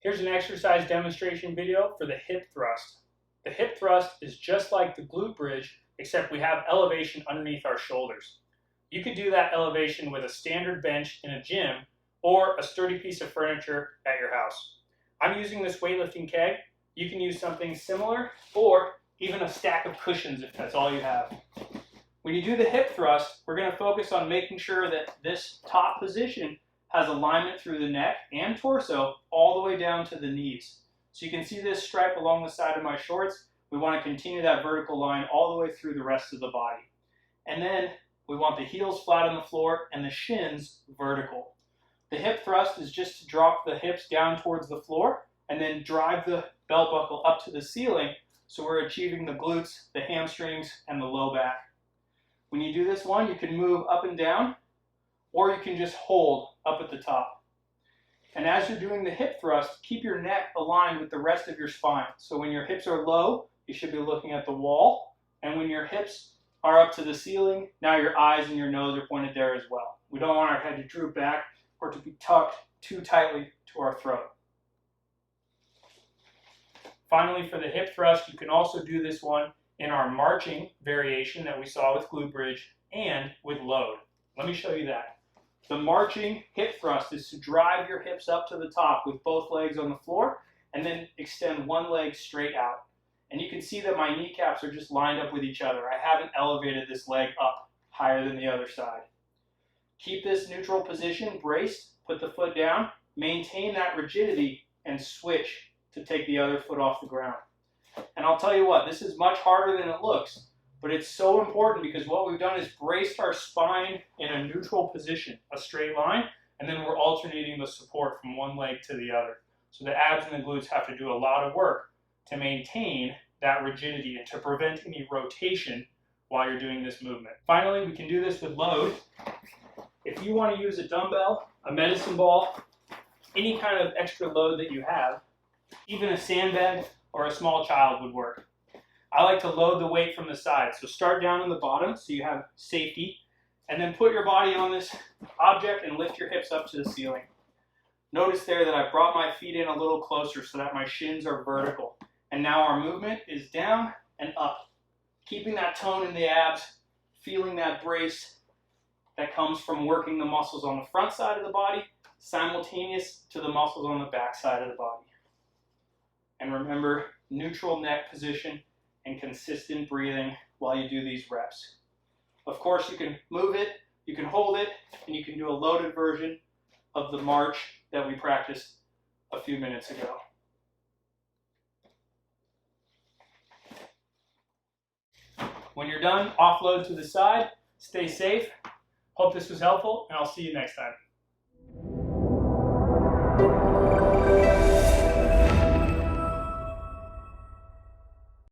Here's an exercise demonstration video for the hip thrust. The hip thrust is just like the glute bridge, except we have elevation underneath our shoulders. You could do that elevation with a standard bench in a gym or a sturdy piece of furniture at your house. I'm using this weightlifting keg. You can use something similar or even a stack of cushions if that's all you have. When you do the hip thrust, we're going to focus on making sure that this top position has alignment through the neck and torso all the way down to the knees. So you can see this stripe along the side of my shorts. We want to continue that vertical line all the way through the rest of the body. And then we want the heels flat on the floor and the shins vertical. The hip thrust is just to drop the hips down towards the floor and then drive the belt buckle up to the ceiling so we're achieving the glutes, the hamstrings, and the low back. When you do this one, you can move up and down, or you can just hold up at the top. And as you're doing the hip thrust, keep your neck aligned with the rest of your spine. So when your hips are low, you should be looking at the wall. And when your hips are up to the ceiling, now your eyes and your nose are pointed there as well. We don't want our head to droop back or to be tucked too tightly to our throat. Finally, for the hip thrust, you can also do this one in our marching variation that we saw with glute bridge and with load. Let me show you that. The marching hip thrust is to drive your hips up to the top with both legs on the floor and then extend one leg straight out. And you can see that my kneecaps are just lined up with each other. I haven't elevated this leg up higher than the other side. Keep this neutral position, braced, put the foot down, maintain that rigidity, and switch to take the other foot off the ground. And I'll tell you what, this is much harder than it looks, but it's so important because what we've done is braced our spine in a neutral position, a straight line, and then we're alternating the support from one leg to the other. So the abs and the glutes have to do a lot of work to maintain that rigidity and to prevent any rotation while you're doing this movement. Finally, we can do this with load. If you want to use a dumbbell, a medicine ball, any kind of extra load that you have, even a sandbag or a small child would work. I like to load the weight from the side. So start down on the bottom so you have safety, and then put your body on this object and lift your hips up to the ceiling. Notice there that I brought my feet in a little closer so that my shins are vertical. And now our movement is down and up. Keeping that tone in the abs, feeling that brace that comes from working the muscles on the front side of the body, simultaneous to the muscles on the back side of the body. And remember, neutral neck position and consistent breathing while you do these reps. Of course, you can move it, you can hold it, and you can do a loaded version of the march that we practiced a few minutes ago. When you're done, offload to the side, stay safe. Hope this was helpful, and I'll see you next time.